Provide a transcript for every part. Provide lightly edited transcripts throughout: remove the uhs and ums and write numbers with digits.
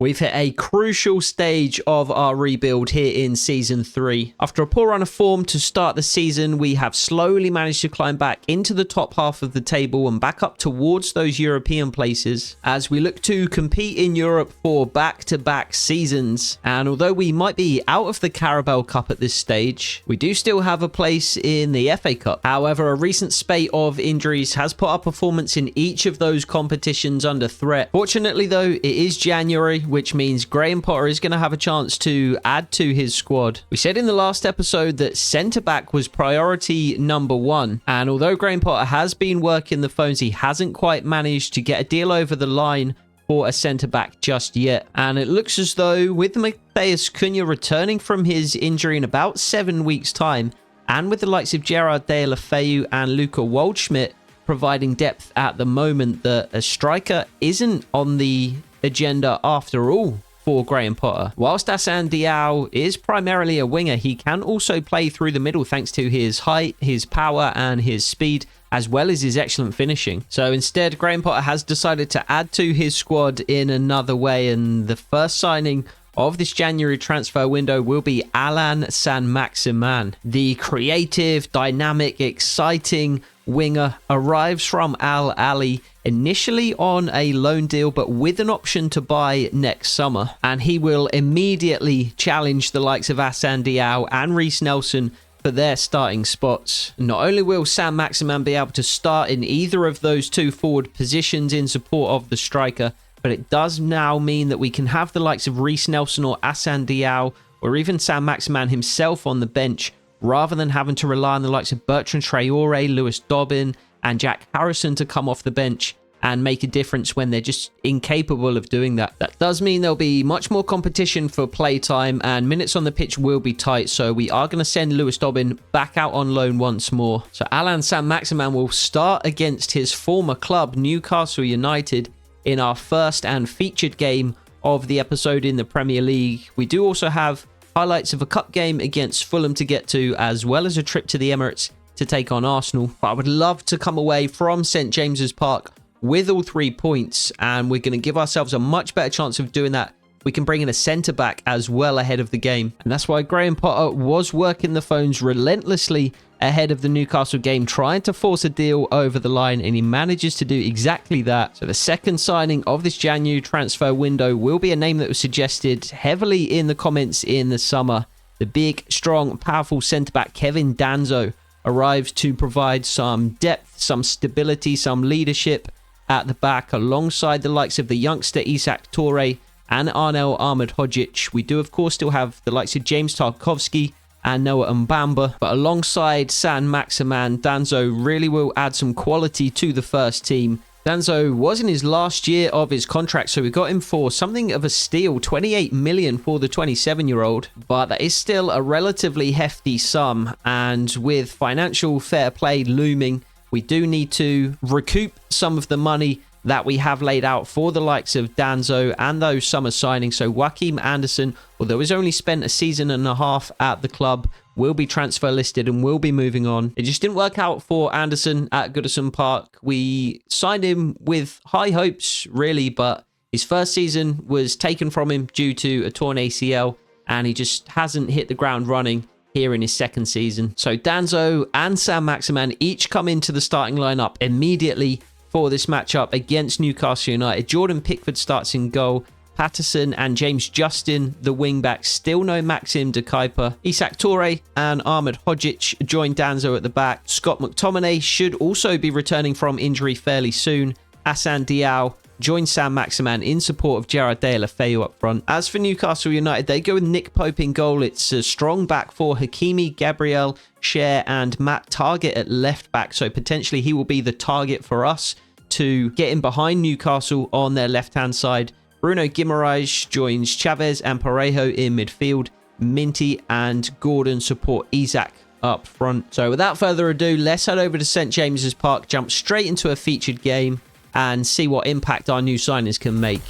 We've hit a crucial stage of our rebuild here in Season 3. After a poor run of form to start the season, we have slowly managed to climb back into the top half of the table and back up towards those European places as we look to compete in Europe for back-to-back seasons. And although we might be out of the Carabao Cup at this stage, we do still have a place in the FA Cup. However, a recent spate of injuries has put our performance in each of those competitions under threat. Fortunately though, it is January, which means Graham Potter is going to have a chance to add to his squad. We said in the last episode that centre-back was priority number 1, and although Graham Potter has been working the phones, he hasn't quite managed to get a deal over the line for a centre-back just yet. And it looks as though with Matheus Cunha returning from his injury in about 7 weeks' time, and with the likes of Gerard Deulofeu and Luca Waldschmidt providing depth at the moment, that a striker isn't on the agenda after all for Graham Potter. Whilst Hassan Diao is primarily a winger, he can also play through the middle thanks to his height, his power and his speed, as well as his excellent finishing. So instead, Graham Potter has decided to add to his squad in another way, and the first signing of this January transfer window will be Allan Saint-Maximin. The creative, dynamic, exciting winger arrives from Al Ahly initially on a loan deal, but with an option to buy next summer. And he will immediately challenge the likes of Hassan Diao and Reiss Nelson for their starting spots. Not only will Saint-Maximin be able to start in either of those two forward positions in support of the striker, but it does now mean that we can have the likes of Reiss Nelson or Hassan Diao or even Saint-Maximin himself on the bench, rather than having to rely on the likes of Bertrand Traore, Lewis Dobbin and Jack Harrison to come off the bench and make a difference when they're just incapable of doing that. That does mean there'll be much more competition for playtime and minutes on the pitch will be tight, so we are going to send Lewis Dobbin back out on loan once more. So Allan Saint-Maximin will start against his former club, Newcastle United, in our first and featured game of the episode in the Premier League. We do also have highlights of a cup game against Fulham to get to, as well as a trip to the Emirates to take on Arsenal. But I would love to come away from St James's Park with all 3 points, and we're going to give ourselves a much better chance of doing that. We can bring in a centre-back as well ahead of the game. And that's why Graham Potter was working the phones relentlessly ahead of the Newcastle game, trying to force a deal over the line, and he manages to do exactly that. So the second signing of this January transfer window will be a name that was suggested heavily in the comments in the summer. The big, strong, powerful centre-back Kevin Danso arrives to provide some depth, some stability, some leadership at the back, alongside the likes of the youngster Isak Toure and Arnel Ahmedhodzic. We do, of course, still have the likes of James Tarkowski and Noah Mbamba, but alongside Saint-Maximin, Danso really will add some quality to the first team. Danso was in his last year of his contract, so we got him for something of a steal, 28 million for the 27-year-old, but that is still a relatively hefty sum, and with financial fair play looming, we do need to recoup some of the money that we have laid out for the likes of Danso and those summer signings. So Joachim Andersen, although he's only spent a season and a half at the club, will be transfer listed and will be moving on. It just didn't work out for Andersen at Goodison Park. We signed him with high hopes, really, but his first season was taken from him due to a torn ACL, and he just hasn't hit the ground running here in his second season. So Danso and Saint-Maximin each come into the starting lineup immediately for this matchup against Newcastle United. Jordan Pickford starts in goal. Patterson and James Justin, the wing-backs. Still no Maxim de Kuyper. Isak Toure and Ahmedhodzic join Danso at the back. Scott McTominay should also be returning from injury fairly soon. Hassan Diao joins Saint-Maximin in support of Gerard Deulofeu up front. As for Newcastle United, they go with Nick Pope in goal. It's a strong back four: Hakimi, Gabriel, Cher and Matt Targett at left back. So potentially he will be the target for us to get in behind Newcastle on their left-hand side. Bruno Guimaraes joins Chavez and Parejo in midfield. Minty and Gordon support Isak up front. So without further ado, let's head over to St James's Park, jump straight into a featured game and see what impact our new signings can make.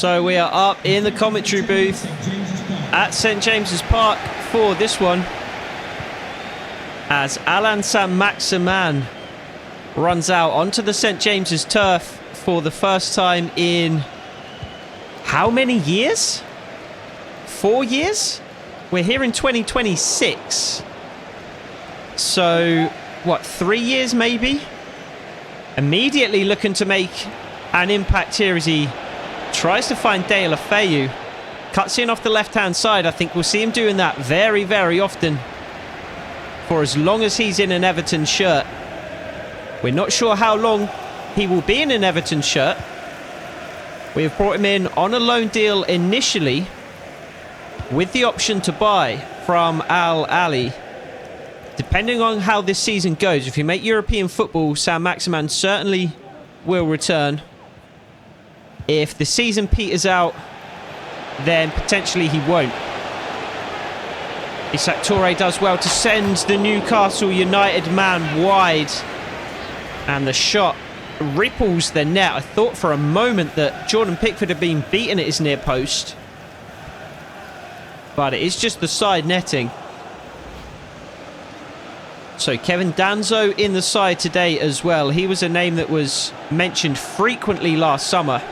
So we are up in the commentary booth at St James's Park for this one, as Allan Saint-Maximin runs out onto the St James's turf for the first time in how many years? 4 years? We're here in 2026. So, what, 3 years maybe? Immediately looking to make an impact here as he tries to find Dale Afeyu. Cuts in off the left-hand side. I think we'll see him doing that very, very often for as long as he's in an Everton shirt. We're not sure how long he will be in an Everton shirt. We have brought him in on a loan deal initially with the option to buy from Al Ahly. Depending on how this season goes, if you make European football, Saint-Maximin certainly will return. If the season peters out, then potentially he won't. Isak Touré does well to send the Newcastle United man wide. And the shot ripples the net. I thought for a moment that Jordan Pickford had been beaten at his near post. But it is just the side netting. So Kevin Danso in the side today as well. He was a name that was mentioned frequently last summer.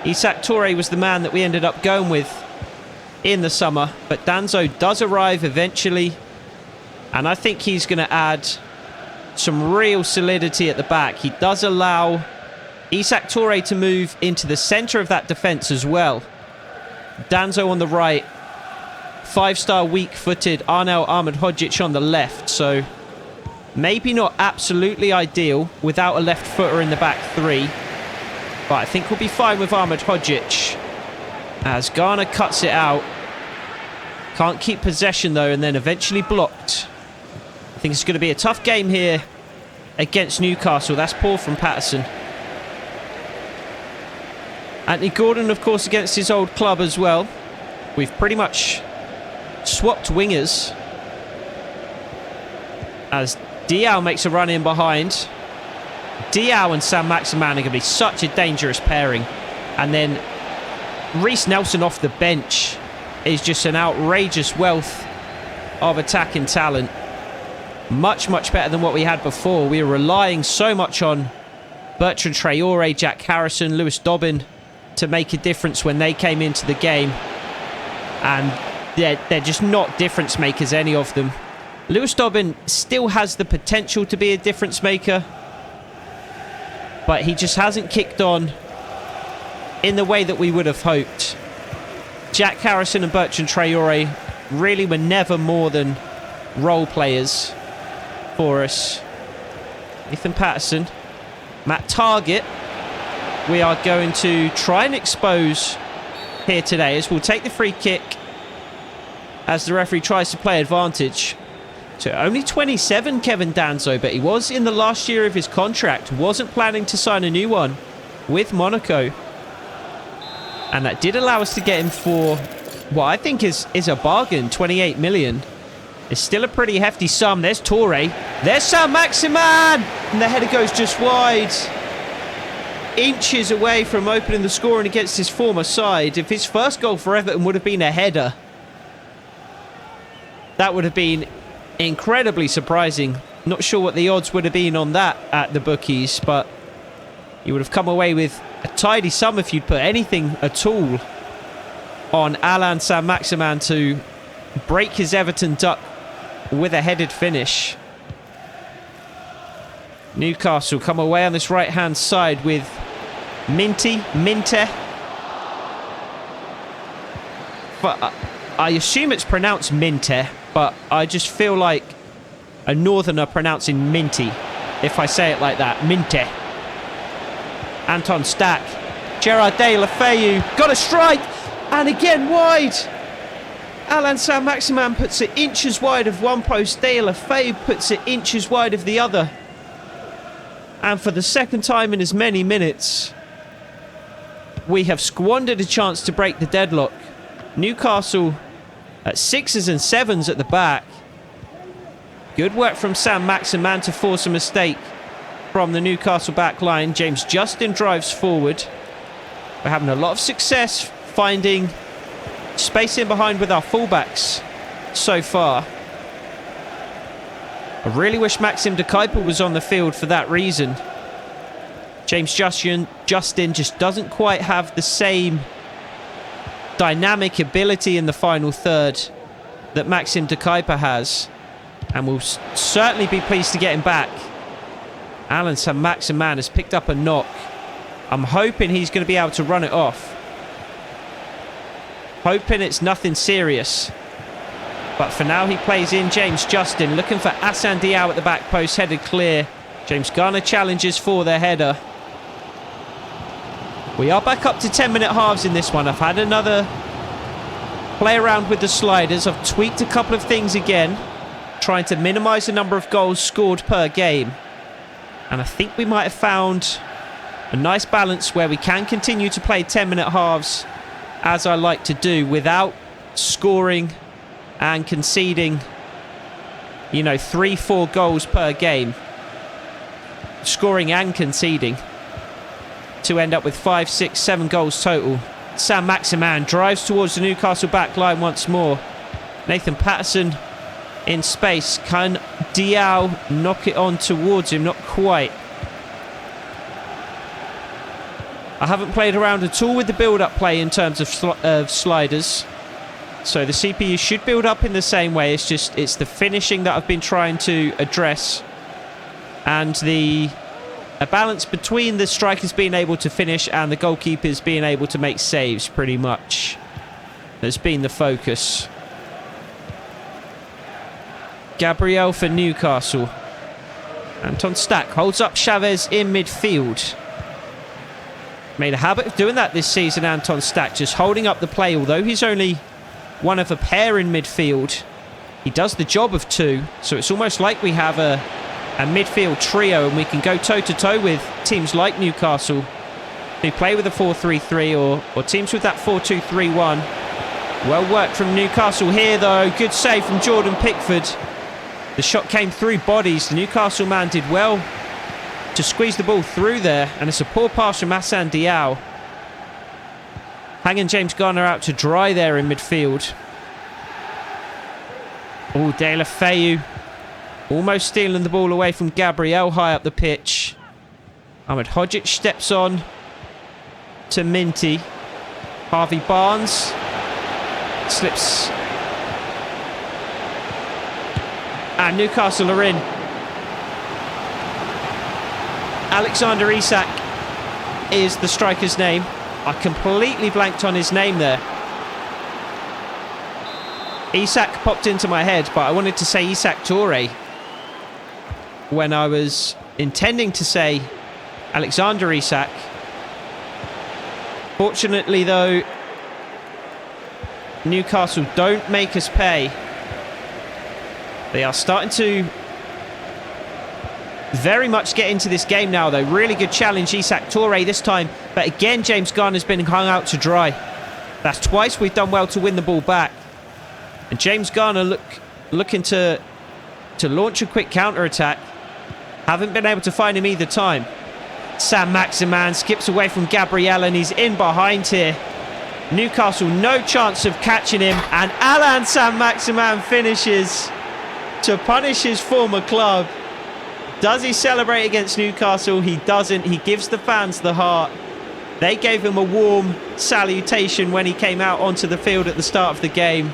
Isak Touré was the man that we ended up going with in the summer. But Danso does arrive eventually. And I think he's going to add some real solidity at the back. He does allow Isak Touré to move into the centre of that defence as well. Danso on the right. 5-star weak-footed Arnel Ahmedhodzic on the left. So maybe not absolutely ideal without a left footer in the back three. But I think we'll be fine with Ahmedhodzic as Ghana cuts it out. Can't keep possession though, and then eventually blocked. I think it's going to be a tough game here against Newcastle. That's poor from Patterson. Anthony Gordon, of course, against his old club as well. We've pretty much swapped wingers as Diao makes a run in behind. Diao and Saint-Maximin are going to be such a dangerous pairing. And then Reece Nelson off the bench is just an outrageous wealth of attacking talent. Much, much better than what we had before. We were relying so much on Bertrand Traore, Jack Harrison, Lewis Dobbin to make a difference when they came into the game. And they're just not difference makers, any of them. Lewis Dobbin still has the potential to be a difference maker, but he just hasn't kicked on in the way that we would have hoped. Jack Harrison and Bertrand Traore really were never more than role players for us. Ethan Patterson, Matt Targett, we are going to try and expose here today as we'll take the free kick as the referee tries to play advantage. So only 27, Kevin Danso, but he was in the last year of his contract. Wasn't planning to sign a new one with Monaco. And that did allow us to get him for what I think is a bargain, 28 million. It's still a pretty hefty sum. There's Touré. There's Saint-Maximin! And the header goes just wide. Inches away from opening the scoring against his former side. If his first goal for Everton would have been a header, that would have been incredibly surprising. Not sure what the odds would have been on that at the bookies, but you would have come away with a tidy sum if you'd put anything at all on Allan Saint-Maximin to break his Everton duck with a headed finish. Newcastle come away on this right-hand side with Minte. But I assume it's pronounced Minte, but I just feel like a northerner pronouncing Minty if I say it like that. Minte. Anton Stack. Gerard Dale Afeyu. Got a strike. And again wide. Allan Saint-Maximin puts it inches wide of one post. Dale Afeyu puts it inches wide of the other. And for the second time in as many minutes, we have squandered a chance to break the deadlock. Newcastle at 6s and 7s at the back. Good work from Saint-Maximin to force a mistake from the Newcastle back line. James Justin drives forward. We're having a lot of success finding space in behind with our fullbacks so far. I really wish Maxim de Kuiper was on the field for that reason. James Justin just doesn't quite have the same dynamic ability in the final third that Maxim de Kuiper has. And we'll certainly be pleased to get him back. Allan Saint-Maximin has picked up a knock. I'm hoping he's going to be able to run it off. Hoping it's nothing serious. But for now, he plays in James Justin, looking for Hassan Diao at the back post, headed clear. James Garner challenges for the header. We are back up to 10-minute halves in this one. I've had another play around with the sliders. I've tweaked a couple of things again, trying to minimise the number of goals scored per game. And I think we might have found a nice balance where we can continue to play 10-minute halves, as I like to do, without scoring and conceding, you know, 3-4 goals per game. Scoring and conceding to end up with 5, 6, 7 goals total. Saint-Maximin drives towards the Newcastle back line once more. Nathan Patterson in space. Can Diao knock it on towards him? Not quite. I haven't played around at all with the build-up play in terms of sliders. So the CPU should build up in the same way. It's the finishing that I've been trying to address. And a balance between the strikers being able to finish and the goalkeepers being able to make saves, pretty much. That's been the focus. Gabriel for Newcastle. Anton Stack holds up Chavez in midfield. Made a habit of doing that this season, Anton Stack, just holding up the play. Although he's only one of a pair in midfield, he does the job of two. So it's almost like we have a midfield trio, and we can go toe-to-toe with teams like Newcastle, who play with a 4-3-3, or teams with that 4-2-3-1. Well worked from Newcastle here, though. Good save from Jordan Pickford. The shot came through bodies. The Newcastle man did well to squeeze the ball through there, and it's a poor pass from Hassan Diao. Hanging James Garner out to dry there in midfield. Oh, De La Feu almost stealing the ball away from Gabriel high up the pitch. Ahmed Hodzic steps on to Minty. Harvey Barnes slips. And Newcastle are in. Alexander Isak is the striker's name. I completely blanked on his name there. Isak popped into my head, but I wanted to say Isak Toure when I was intending to say Alexander Isak. Fortunately, though, Newcastle don't make us pay. They are starting to very much get into this game now, though. Really good challenge, Isak Toure this time. But again, James Garner's been hung out to dry. That's twice we've done well to win the ball back. And James Garner looking to launch a quick counter-attack. Haven't been able to find him either time. Saint-Maximin skips away from Gabriel, and he's in behind here. Newcastle, no chance of catching him. And Allan Saint-Maximin finishes to punish his former club. Does he celebrate against Newcastle? He doesn't. He gives the fans the heart. They gave him a warm salutation when he came out onto the field at the start of the game.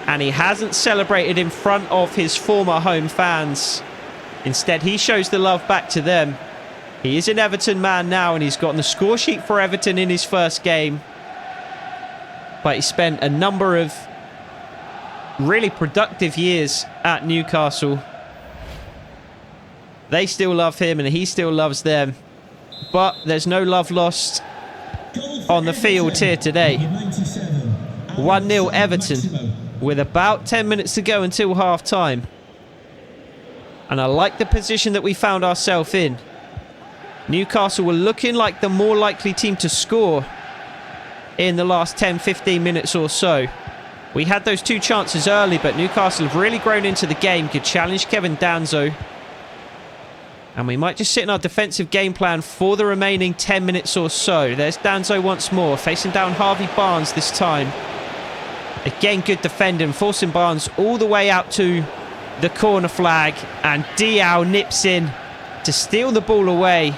And he hasn't celebrated in front of his former home fans. Instead, he shows the love back to them. He is an Everton man now, and he's got on the score sheet for Everton in his first game. But he spent a number of really productive years at Newcastle. They still love him, and he still loves them. But there's no love lost on the field here today. 1-0 Everton with about 10 minutes to go until half-time. And I like the position that we found ourselves in. Newcastle were looking like the more likely team to score in the last 10-15 minutes or so. We had those two chances early, but Newcastle have really grown into the game. Good challenge, Kevin Danzo. And we might just sit in our defensive game plan for the remaining 10 minutes or so. There's Danzo once more, facing down Harvey Barnes this time. Again, good defending, forcing Barnes all the way out to the corner flag. And Diao nips in to steal the ball away.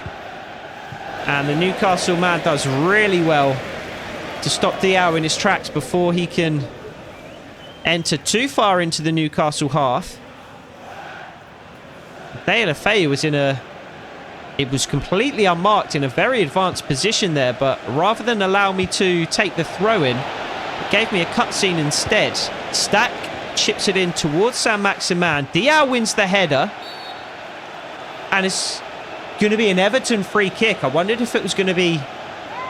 And the Newcastle man does really well to stop Diao in his tracks before he can enter too far into the Newcastle half. Deulofeu was it was completely unmarked in a very advanced position there, but rather than allow me to take the throw in, it gave me a cutscene instead. Stack chips it in towards Saint-Maximin. Diao wins the header, and it's going to be an Everton free kick. I wondered if it was going to be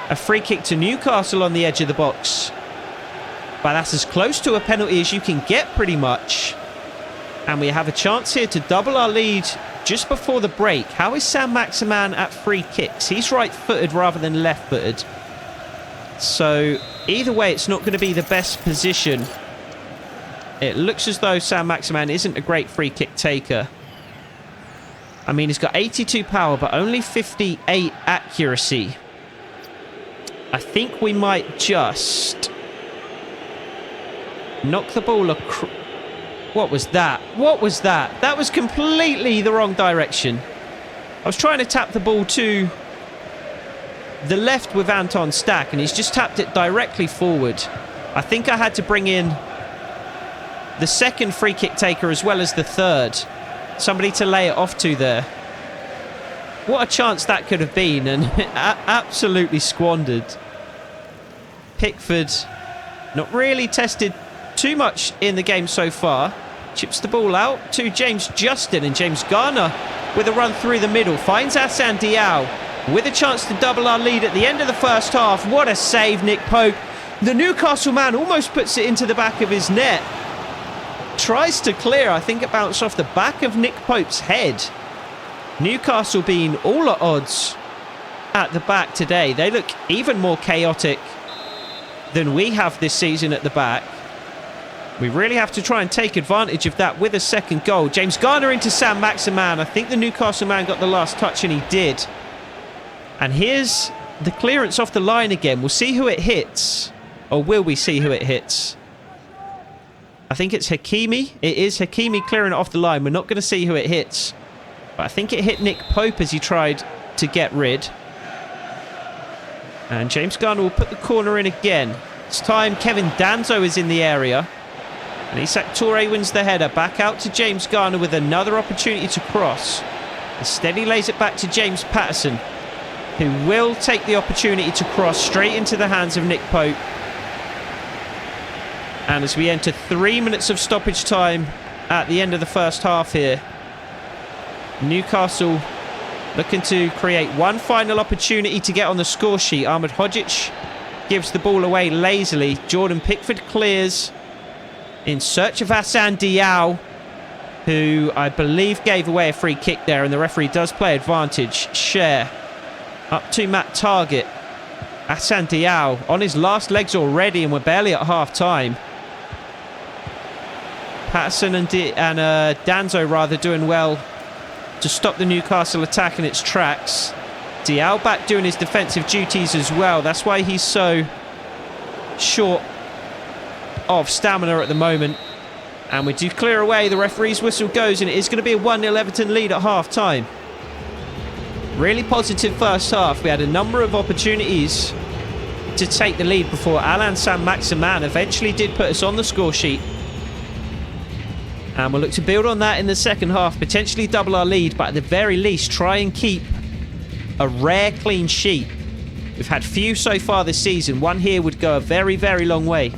a free kick to Newcastle on the edge of the box, but that's as close to a penalty as you can get pretty much. And we have a chance here to double our lead just before the break. How is Saint-Maximin at free kicks? He's right-footed rather than left-footed. So either way, it's not going to be the best position. It looks as though Saint-Maximin isn't a great free kick taker. I mean, he's got 82 power, but only 58 accuracy. I think we might just knock the ball across. What was that? What was that? That was completely the wrong direction. I was trying to tap the ball to the left with Anton Stack, and he's just tapped it directly forward. I think I had to bring in the second free kick taker as well as the third. Somebody to lay it off to there. What a chance that could have been, and absolutely squandered. Pickford not really tested too much in the game so far. Chips the ball out to James Justin, and James Garner with a run through the middle finds Hassan Diao with a chance to double our lead at the end of the first half. What a save, Nick Pope. The Newcastle man almost puts it into the back of his net. Tries to clear. I think it bounced off the back of Nick Pope's head. Newcastle being all at odds at the back today. They look even more chaotic than we have this season at the back. We really have to try and take advantage of that with a second goal. James Garner into Saint-Maximin. I think the Newcastle man got the last touch, and he did. And here's the clearance off the line again. We'll see who it hits. Or will we see who it hits? I think it's Hakimi. It is Hakimi clearing it off the line. We're not going to see who it hits. But I think it hit Nick Pope as he tried to get rid. And James Garner will put the corner in again. This time Kevin Danzo is in the area. And Isak Toure wins the header. Back out to James Garner with another opportunity to cross. Instead he lays it back to James Patterson, who will take the opportunity to cross straight into the hands of Nick Pope. And as we enter 3 minutes of stoppage time at the end of the first half here, Newcastle looking to create one final opportunity to get on the score sheet. Ahmed Hodzic gives the ball away lazily. Jordan Pickford clears in search of Hassan Diao, who I believe gave away a free kick there, and the referee does play advantage. Share up to Matt Target. Hassan Diao on his last legs already, and we're barely at half time. Patterson and Danzo rather doing well to stop the Newcastle attack in its tracks. Diao back doing his defensive duties as well. That's why he's so short of stamina at the moment. And we do clear away. The referee's whistle goes, and it is going to be a 1-0 Everton lead at half time. Really positive first half. We had a number of opportunities to take the lead before Allan Saint-Maximin eventually did put us on the score sheet. And we'll look to build on that in the second half, potentially double our lead, but at the very least try and keep a rare clean sheet. We've had few so far this season. One here would go a very, very long way.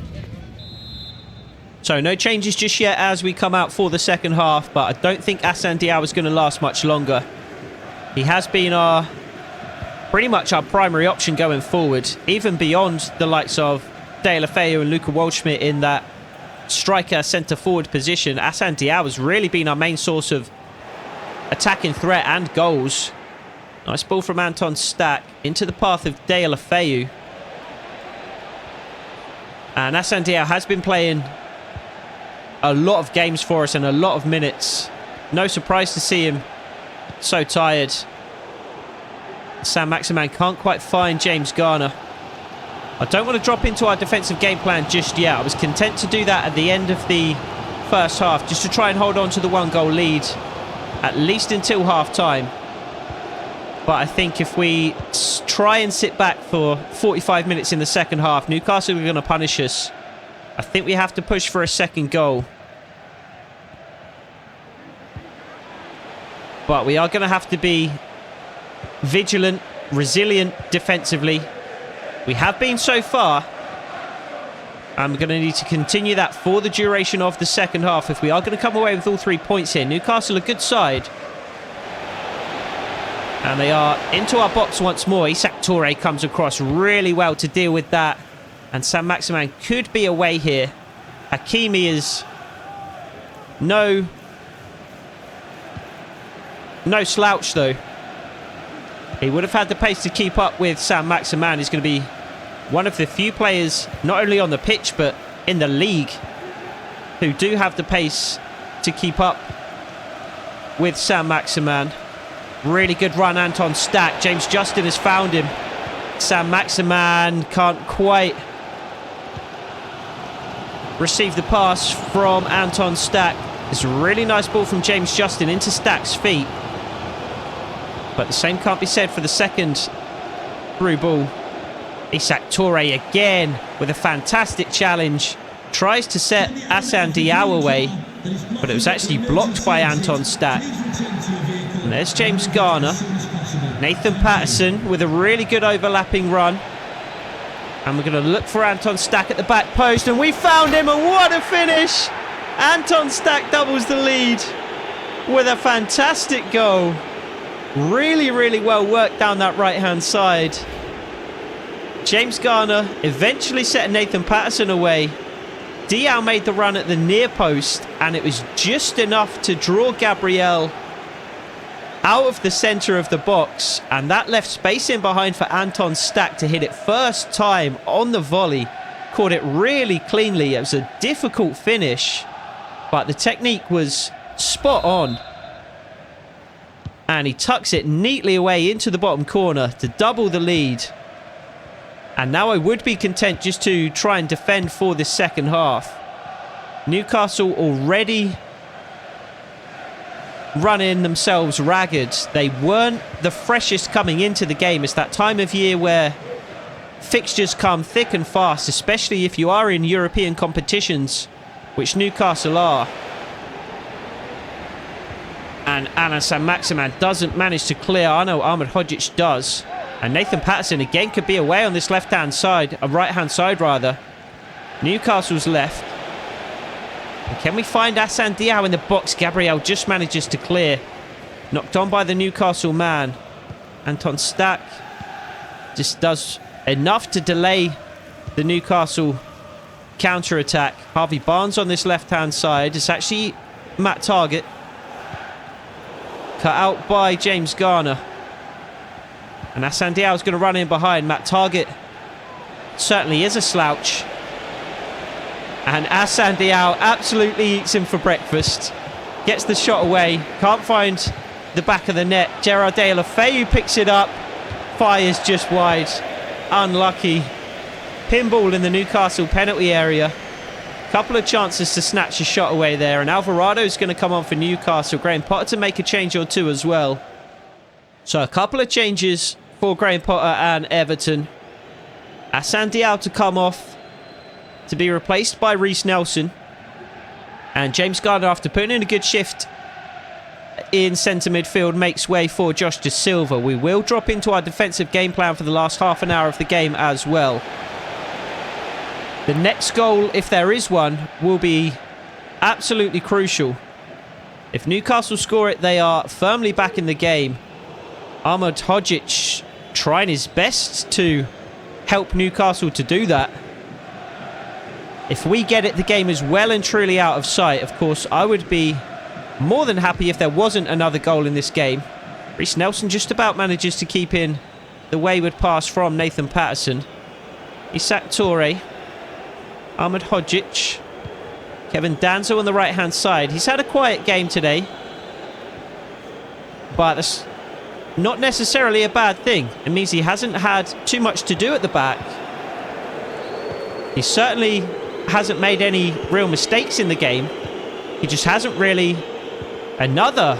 So no changes just yet as we come out for the second half, but I don't think Hassan Diao is going to last much longer. He has been pretty much our primary option going forward, even beyond the likes of Deulofeu and Luka Waldschmidt in that striker centre-forward position. Hassan Diao has really been our main source of attacking threat and goals. Nice ball from Anton Stack into the path of Deulofeu. And Hassan Diao has been playing a lot of games for us and a lot of minutes. No surprise to see him So tired. Saint-Maximin can't quite find James Garner. I don't want to drop into our defensive game plan just yet. I was content to do that at the end of the first half, just to try and hold on to the 1-goal lead, at least until half-time. But I think if we try and sit back for 45 minutes in the second half, Newcastle are going to punish us. I think we have to push for a second goal. But we are going to have to be vigilant, resilient defensively. We have been so far. I'm going to need to continue that for the duration of the second half if we are going to come away with all 3 points here. Newcastle a good side. And they are into our box once more. Isak Toure comes across really well to deal with that. And Saint-Maximin could be away here. Hakimi is no slouch though. He would have had the pace to keep up with Saint-Maximin. He's going to be one of the few players, not only on the pitch, but in the league, who do have the pace to keep up with Saint-Maximin. Really good run, Anton Stack. James Justin has found him. Saint-Maximin can't quite receive the pass from Anton Stack. It's a really nice ball from James Justin into Stack's feet. But the same can't be said for the second through ball. Isak Toure again with a fantastic challenge. Tries to set Hassan Diao away, but it was actually blocked by Anton Stack. And there's James Garner. Nathan Patterson with a really good overlapping run. And we're going to look for Anton Stack at the back post. And we found him, and what a finish! Anton Stack doubles the lead with a fantastic goal. Really, really well worked down that right-hand side. James Garner eventually set Nathan Patterson away. Diao made the run at the near post, and it was just enough to draw Gabriel out of the centre of the box, and that left space in behind for Anton Stack to hit it first time on the volley. Caught it really cleanly. It was a difficult finish, but the technique was spot on. And he tucks it neatly away into the bottom corner to double the lead. And now I would be content just to try and defend for this second half. Newcastle already running themselves ragged. They weren't the freshest coming into the game. It's that time of year where fixtures come thick and fast, especially if you are in European competitions, which Newcastle are. And Allan Saint-Maximin doesn't manage to clear. I know Ahmed Hodzic does. And Nathan Patterson again could be away on this left-hand side, right-hand side rather. Newcastle's left. And can we find Hassan Diao in the box? Gabriel just manages to clear. Knocked on by the Newcastle man. Anton Stack just does enough to delay the Newcastle counter-attack. Harvey Barnes on this left-hand side. It's actually Matt Targett. Cut out by James Garner. And Hassan Diao is going to run in behind. Matt Targett certainly is a slouch. And Hassan Diao absolutely eats him for breakfast. Gets the shot away. Can't find the back of the net. Gerard Deulofeu picks it up. Fires just wide. Unlucky. Pinball in the Newcastle penalty area. Couple of chances to snatch a shot away there. And Alvarado's going to come on for Newcastle. Graham Potter to make a change or two as well. So a couple of changes for Graham Potter and Everton. Hassan Diao to come off to be replaced by Reece Nelson. And James Garner, after putting in a good shift in centre midfield, makes way for Josh Da Silva. We will drop into our defensive game plan for the last half an hour of the game as well. The next goal, if there is one, will be absolutely crucial. If Newcastle score it, they are firmly back in the game. Ahmed Hodzic trying his best to help Newcastle to do that. If we get it, the game is well and truly out of sight. Of course, I would be more than happy if there wasn't another goal in this game. Reece Nelson just about manages to keep in the wayward pass from Nathan Patterson. Isak Toure. Ahmed Hodzic. Kevin Danso on the right-hand side. He's had a quiet game today. But that's not necessarily a bad thing. It means he hasn't had too much to do at the back. He certainly hasn't made any real mistakes in the game. He just hasn't really... Another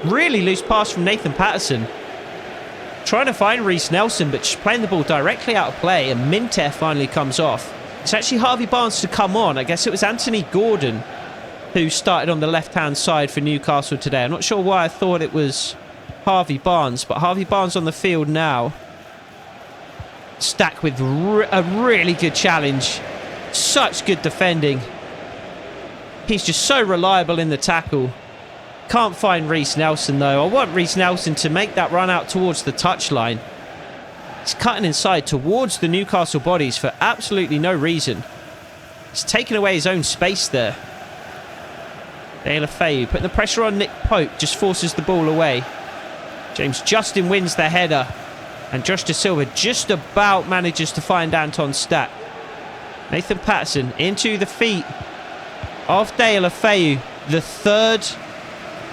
really loose pass from Nathan Patterson. Trying to find Reece Nelson, but just playing the ball directly out of play, and Minter finally comes off. It's actually Harvey Barnes to come on. I guess it was Anthony Gordon who started on the left-hand side for Newcastle today. I'm not sure why I thought it was Harvey Barnes, but Harvey Barnes on the field now. Stack with a really good challenge. Such good defending. He's just so reliable in the tackle. Can't find Reece Nelson, though. I want Reece Nelson to make that run out towards the touchline. He's cutting inside towards the Newcastle bodies for absolutely no reason. He's taken away his own space there. Deulofeu putting the pressure on Nick Pope, just forces the ball away. James Justin wins the header. And Josh Da Silva just about manages to find Anton Stack. Nathan Patterson into the feet of Deulofeu. The third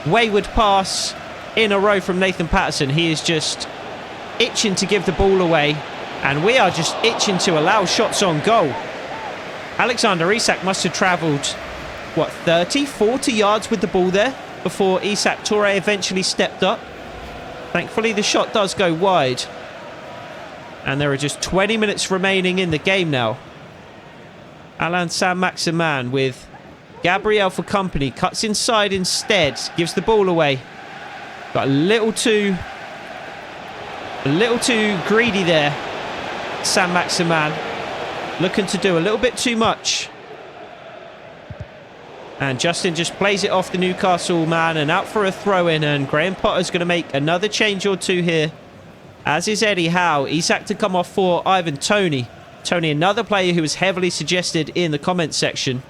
wayward pass in a row from Nathan Patterson. He is just itching to give the ball away, and we are just itching to allow shots on goal. Alexander Isak must have travelled, what, 30, 40 yards with the ball there before Isak Toure eventually stepped up. Thankfully, the shot does go wide. And there are just 20 minutes remaining in the game now. Allan Saint-Maximin with Gabriel for company. Cuts inside instead. Gives the ball away. Got a little too greedy there. Saint-Maximin. Looking to do a little bit too much. And Justin just plays it off the Newcastle man and out for a throw-in. And Graham Potter's going to make another change or two here. As is Eddie Howe. Isak to come off for Ivan Toney. Toney, another player who was heavily suggested in the comments section.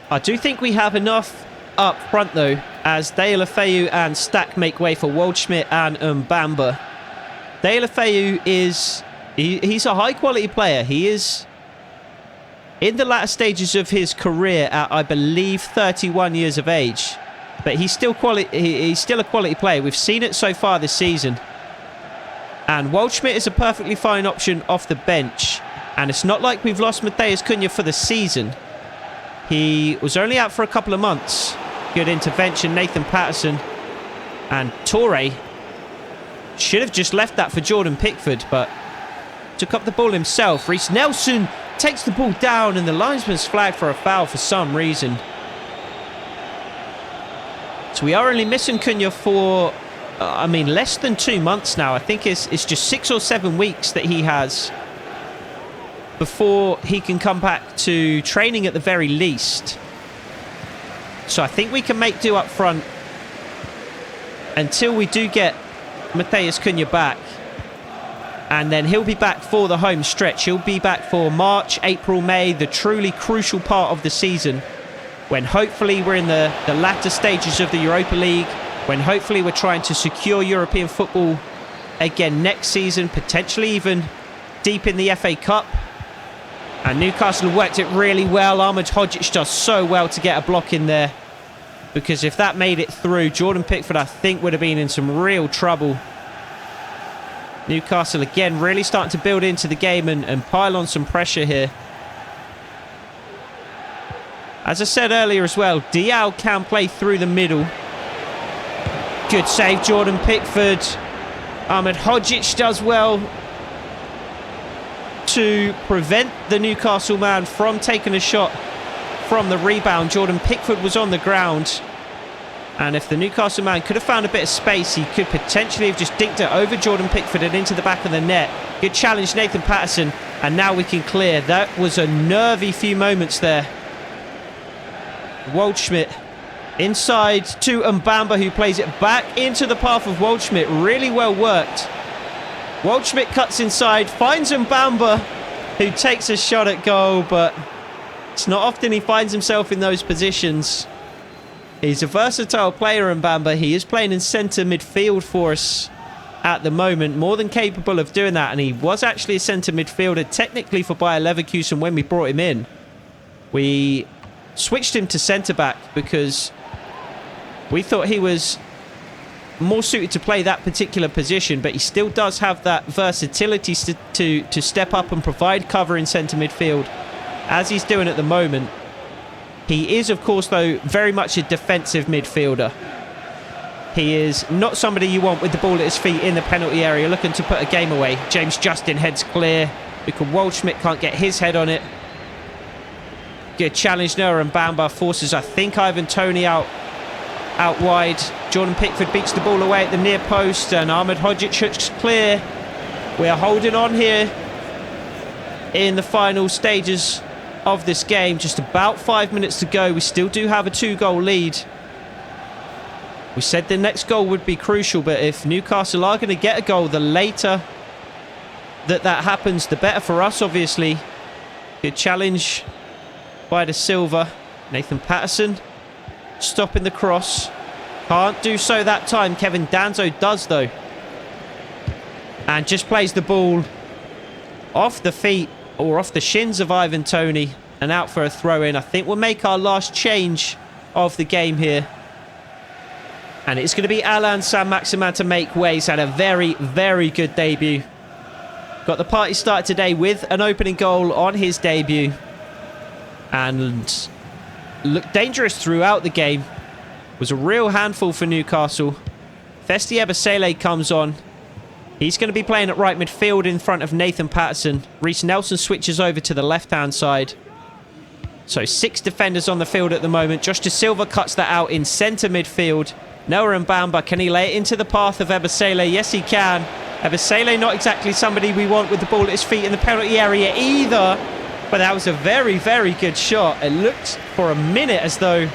I do think we have enough up front, though, as Deulofeu and Stack make way for Waldschmidt and Mbamba. Deulofeu is... He's a high-quality player. He is in the latter stages of his career at, I believe, 31 years of age. But he's still he's still a quality player. We've seen it so far this season. And Waldschmidt is a perfectly fine option off the bench. And it's not like we've lost Matheus Cunha for the season. He was only out for a couple of months. Good intervention, Nathan Patterson. And Toure should have just left that for Jordan Pickford, but took up the ball himself. Reece Nelson takes the ball down, and the linesman's flagged for a foul for some reason. So we are only missing Cunha for... I mean, less than 2 months now. I think it's just 6 or 7 weeks that he has before he can come back to training at the very least. So I think we can make do up front until we do get Matheus Cunha back. And then he'll be back for the home stretch. He'll be back for March, April, May, the truly crucial part of the season, when hopefully we're in the latter stages of the Europa League, when hopefully we're trying to secure European football again next season, potentially even deep in the FA Cup. And Newcastle worked it really well. Ahmed Hodzic does so well to get a block in there, because if that made it through, Jordan Pickford, I think, would have been in some real trouble. Newcastle again really starting to build into the game and pile on some pressure here. As I said earlier as well, Diao can play through the middle. Good save, Jordan Pickford. Ahmed Hodzic does well to prevent the Newcastle man from taking a shot from the rebound. Jordan Pickford was on the ground, and if the Newcastle man could have found a bit of space, he could potentially have just dinked it over Jordan Pickford and into the back of the net. Good challenge, Nathan Patterson, and now we can clear. That was a nervy few moments there. Waldschmidt inside to Mbamba, who plays it back into the path of Waldschmidt. Really well worked. Waldschmidt cuts inside, finds Mbamba, who takes a shot at goal, but it's not often he finds himself in those positions. He's a versatile player, Mbamba. He is playing in centre midfield for us at the moment, more than capable of doing that, and he was actually a centre midfielder technically for Bayer Leverkusen when we brought him in. We switched him to centre back because we thought he was more suited to play that particular position, but he still does have that versatility to step up and provide cover in centre midfield, as he's doing at the moment. He is, of course, though, very much a defensive midfielder. He is not somebody you want with the ball at his feet in the penalty area, looking to put a game away. James Justin heads clear. Michael Waldschmidt can't get his head on it. Good challenge. Noah Mbamba forces, I think, Ivan Toney out wide. Jordan Pickford beats the ball away at the near post, and Ahmed Hodzic hooks clear. We are holding on here in the final stages of this game. Just about 5 minutes to go. We still do have a 2-goal lead. We said the next goal would be crucial, but if Newcastle are going to get a goal, the later that happens, the better for us, obviously. Good challenge by De Silva. Nathan Patterson stopping the cross. Can't do so that time. Kevin Danzo does, though. And just plays the ball off the feet, or off the shins of Ivan Toney, and out for a throw-in. I think we'll make our last change of the game here. And it's going to be Allan Saint-Maximin to make way. He's had a very, very good debut. Got the party started today with an opening goal on his debut. And looked dangerous throughout the game. Was a real handful for Newcastle. Festi Ebesele comes on. He's going to be playing at right midfield in front of Nathan Patterson. Reece Nelson switches over to the left-hand side. So 6 defenders on the field at the moment. Josh De Silva cuts that out in centre midfield. Noah Mbamba, can he lay it into the path of Ebesele? Yes, he can. Ebesele, not exactly somebody we want with the ball at his feet in the penalty area either. But that was a very, very good shot. It looked for a minute as though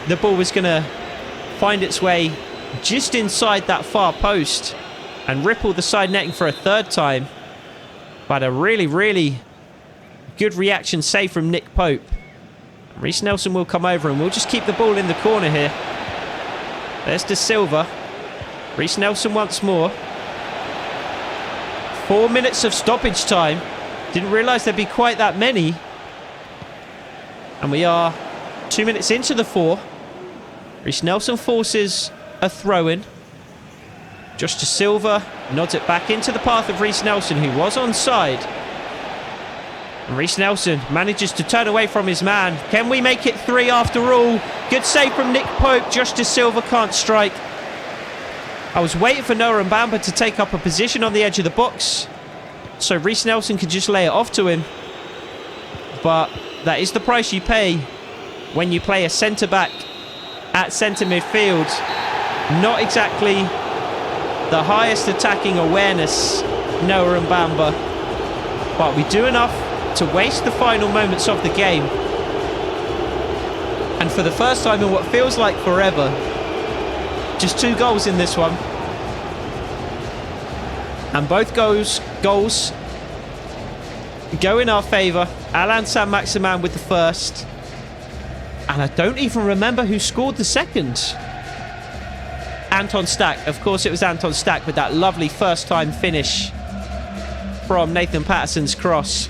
the ball was going to find its way just inside that far post and ripple the side netting for a third time. But a really, really good reaction save from Nick Pope. Reece Nelson will come over and we'll just keep the ball in the corner here. There's De Silva. Reece Nelson once more. 4 minutes of stoppage time. Didn't realise there'd be quite that many. And we are 2 minutes into the 4. Reece Nelson forces a throw-in. Josh De Silva nods it back into the path of Reece Nelson, who was onside. And Reece Nelson manages to turn away from his man. Can we make it 3 after all? Good save from Nick Pope. Josh De Silva can't strike. I was waiting for Noah Mbamba to take up a position on the edge of the box, so Reece Nelson could just lay it off to him. But that is the price you pay when you play a centre-back at centre midfield. Not exactly the highest attacking awareness, Noah Mbamba. But we do enough to waste the final moments of the game. And for the first time in what feels like forever, just 2 goals in this one. And both goals go in our favour. Allan Saint-Maximin with the first. And I don't even remember who scored the second. Anton Stack. Of course it was Anton Stack with that lovely first-time finish from Nathan Patterson's cross.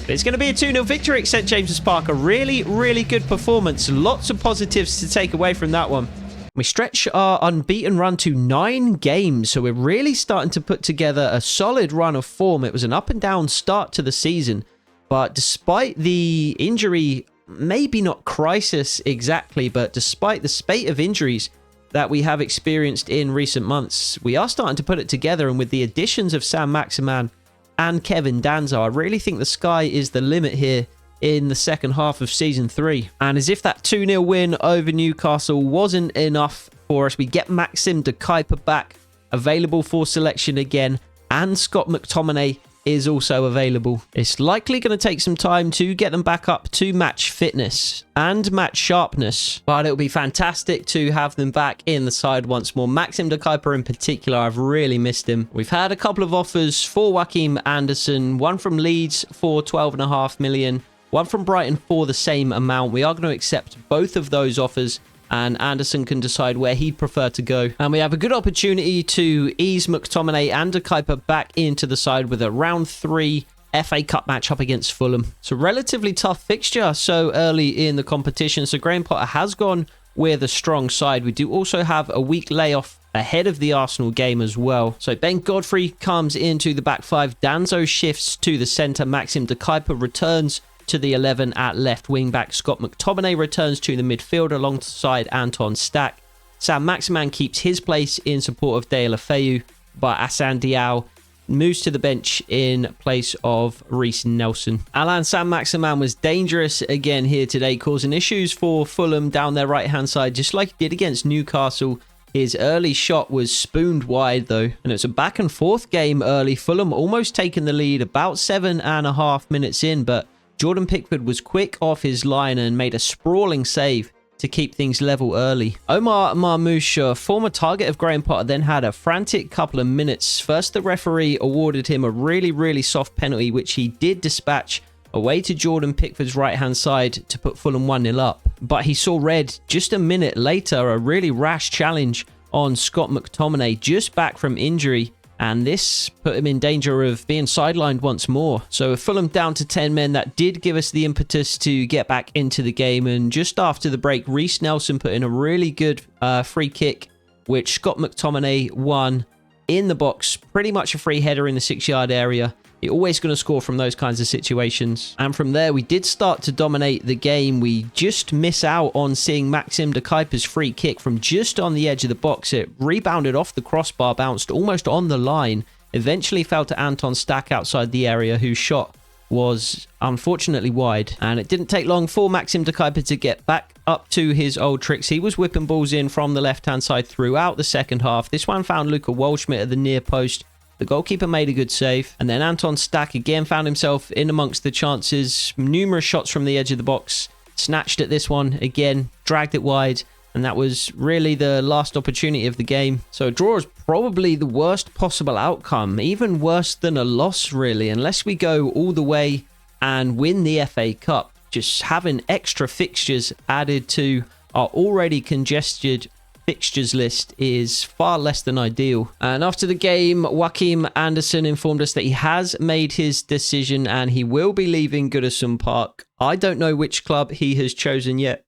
But it's going to be a 2-0 victory at St James's Park. A really, really good performance. Lots of positives to take away from that one. We stretch our unbeaten run to 9 games, so we're really starting to put together a solid run of form. It was an up and down start to the season, but despite the injury, maybe not crisis exactly, but despite the spate of injuries that we have experienced in recent months, we are starting to put it together, and with the additions of Saint-Maximin and Kevin Danzo, I really think the sky is the limit here in the second half of Season 3. And as if that 2-0 win over Newcastle wasn't enough for us, we get Maxim de Kuiper back, available for selection again, and Scott McTominay is also available. It's likely going to take some time to get them back up to match fitness and match sharpness, but it'll be fantastic to have them back in the side once more. Maxim de Kuiper in particular, I've really missed him. We've had a couple of offers for Joachim Andersen, one from Leeds for 12.5 million, one from Brighton for the same amount. We are going to accept both of those offers, and Anderson can decide where he'd prefer to go. And we have a good opportunity to ease McTominay and de Kuiper back into the side with a round 3 FA Cup match up against Fulham. It's a relatively tough fixture so early in the competition, so Graham Potter has gone we're the strong side. We do also have a week layoff ahead of the Arsenal game as well. So Ben Godfrey comes into the back five. Danzo shifts to the centre. Maxim de Kuyper returns to the 11 at left wing back. Scott McTominay returns to the midfield alongside Anton Stack. Saint-Maximin keeps his place in support of De La Feu, but Hassan Diao moves to the bench in place of Reece Nelson. Allan Saint-Maximin was dangerous again here today, causing issues for Fulham down their right-hand side, just like he did against Newcastle. His early shot was spooned wide though, and it's a back and forth game early. Fulham almost taking the lead about 7.5 minutes in, but Jordan Pickford was quick off his line and made a sprawling save to keep things level early. Omar Marmoush, former target of Graham Potter, then had a frantic couple of minutes. First, the referee awarded him a really soft penalty, which he did dispatch away to Jordan Pickford's right-hand side to put Fulham 1-0 up. But he saw red just a minute later, a really rash challenge on Scott McTominay, just back from injury, and this put him in danger of being sidelined once more. So with Fulham down to 10 men, that did give us the impetus to get back into the game. And just after the break, Reece Nelson put in a really good free kick, which Scott McTominay won in the box. Pretty much a free header in the 6-yard area. You're always going to score from those kinds of situations. And from there, we did start to dominate the game. We just miss out on seeing Maxim de Kuyper's free kick from just on the edge of the box. It rebounded off the crossbar, bounced almost on the line, eventually fell to Anton Stack outside the area, whose shot was unfortunately wide. And it didn't take long for Maxim de Kuyper to get back up to his old tricks. He was whipping balls in from the left-hand side throughout the second half. This one found Luca Waldschmidt at the near post. The goalkeeper made a good save. And then Anton Stack again found himself in amongst the chances. Numerous shots from the edge of the box. Snatched at this one again, dragged it wide. And that was really the last opportunity of the game. So a draw is probably the worst possible outcome. Even worse than a loss, really. Unless we go all the way and win the FA Cup. Just having extra fixtures added to our already congested fixtures list is far less than ideal. And after the game, Joachim Andersen informed us that he has made his decision and he will be leaving Goodison Park. I don't know which club he has chosen yet.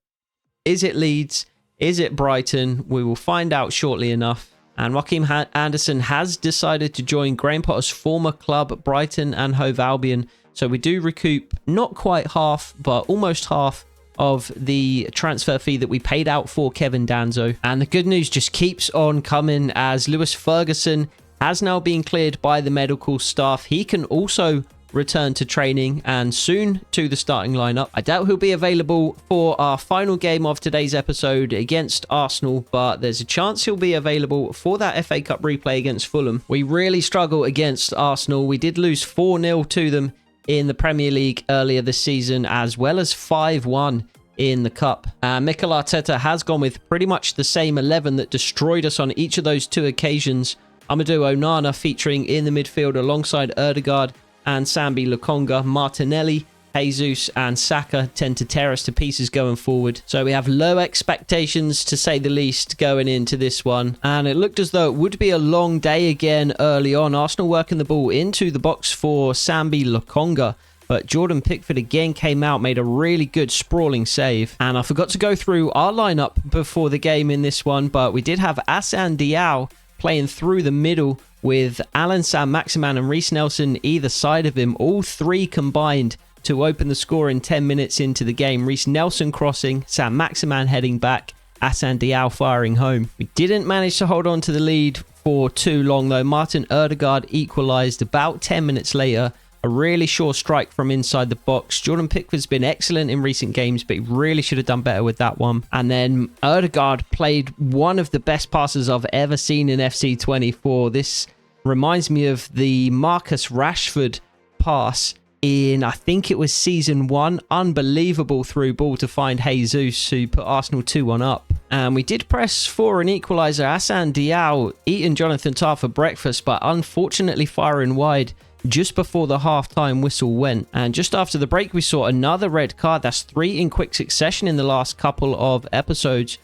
Is it Leeds? Is it Brighton? We will find out shortly enough. And Joachim Andersen has decided to join Graham Potter's former club, Brighton and Hove Albion. So we do recoup not quite half, but almost half of the transfer fee that we paid out for Kevin Danzo. And the good news just keeps on coming as Lewis Ferguson has now been cleared by the medical staff. He can also return to training and soon to the starting lineup. I doubt he'll be available for our final game of today's episode against Arsenal, but there's a chance he'll be available for that FA Cup replay against Fulham. We really struggle against Arsenal. We did lose 4-0 to them in the Premier League earlier this season, as well as 5-1 in the Cup. Mikel Arteta has gone with pretty much the same 11 that destroyed us on each of those two occasions. Amadou Onana featuring in the midfield alongside Ødegaard and Sambi Lokonga. Martinelli, Jesus and Saka tend to tear us to pieces going forward. So we have low expectations, to say the least, going into this one. And it looked as though it would be a long day again early on. Arsenal working the ball into the box for Sambi Lokonga. But Jordan Pickford again came out, made a really good sprawling save. And I forgot to go through our lineup before the game in this one. But we did have Hassan Diao playing through the middle with Allan Saint-Maximin and Reece Nelson either side of him. All three combined to open the score in 10 minutes into the game. Reece Nelson crossing, Saint-Maximin heading back, Hassan Diao firing home. We didn't manage to hold on to the lead for too long though. Martin Ødegaard equalised about 10 minutes later. A really sure strike from inside the box. Jordan Pickford's been excellent in recent games, but he really should have done better with that one. And then Ødegaard played one of the best passes I've ever seen in FC24. This reminds me of the Marcus Rashford pass in, I think it was season 1. Unbelievable through ball to find Jesus, who put Arsenal 2-1 up. And we did press for an equaliser. Hassan Diao eating Jonathan Tah for breakfast, but unfortunately firing wide just before the half-time whistle went. And just after the break, we saw another red card. That's 3 in quick succession in the last couple of episodes.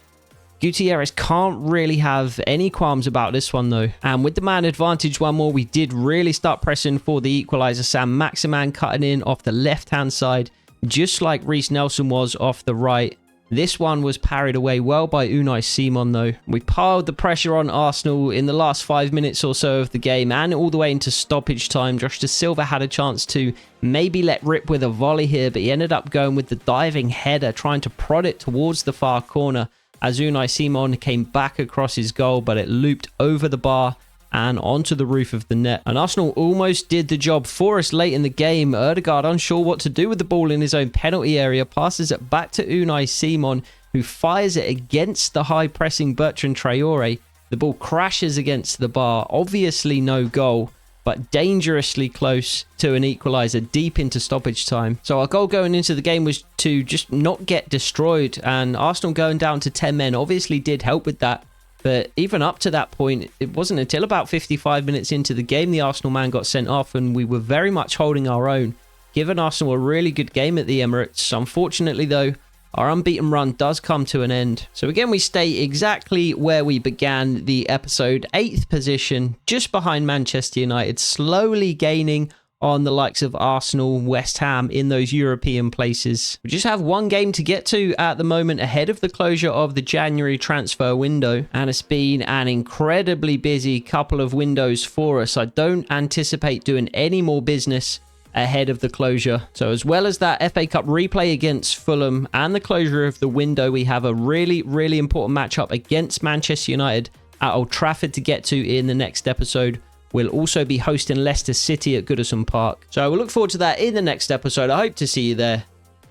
Gutierrez can't really have any qualms about this one though. And with the man advantage one more, we did really start pressing for the equaliser. Saint-Maximin cutting in off the left-hand side, just like Reece Nelson was off the right. This one was parried away well by Unai Simon though. We piled the pressure on Arsenal in the last 5 minutes or so of the game and all the way into stoppage time. Josh Da Silva had a chance to maybe let rip with a volley here, but he ended up going with the diving header, trying to prod it towards the far corner as Unai Simon came back across his goal, but it looped over the bar and onto the roof of the net. And Arsenal almost did the job for us late in the game. Ødegaard, unsure what to do with the ball in his own penalty area, passes it back to Unai Simon, who fires it against the high-pressing Bertrand Traore. The ball crashes against the bar. Obviously no goal, but dangerously close to an equaliser deep into stoppage time. So our goal going into the game was to just not get destroyed, and Arsenal going down to 10 men obviously did help with that. But even up to that point, it wasn't until about 55 minutes into the game the Arsenal man got sent off, and we were very much holding our own, giving Arsenal a really good game at the Emirates. Unfortunately though, our unbeaten run does come to an end. So again, we stay exactly where we began the episode, 8th position, just behind Manchester United, slowly gaining on the likes of Arsenal, West Ham in those European places. We just have one game to get to at the moment ahead of the closure of the January transfer window, and it's been an incredibly busy couple of windows for us. I don't anticipate doing any more business ahead of the closure. So as well as that FA Cup replay against Fulham and the closure of the window, we have a really important matchup against Manchester United at Old Trafford to get to in the next episode. We'll also be hosting Leicester City at Goodison Park. So we'll look forward to that in the next episode. I hope to see you there.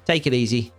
Take it easy.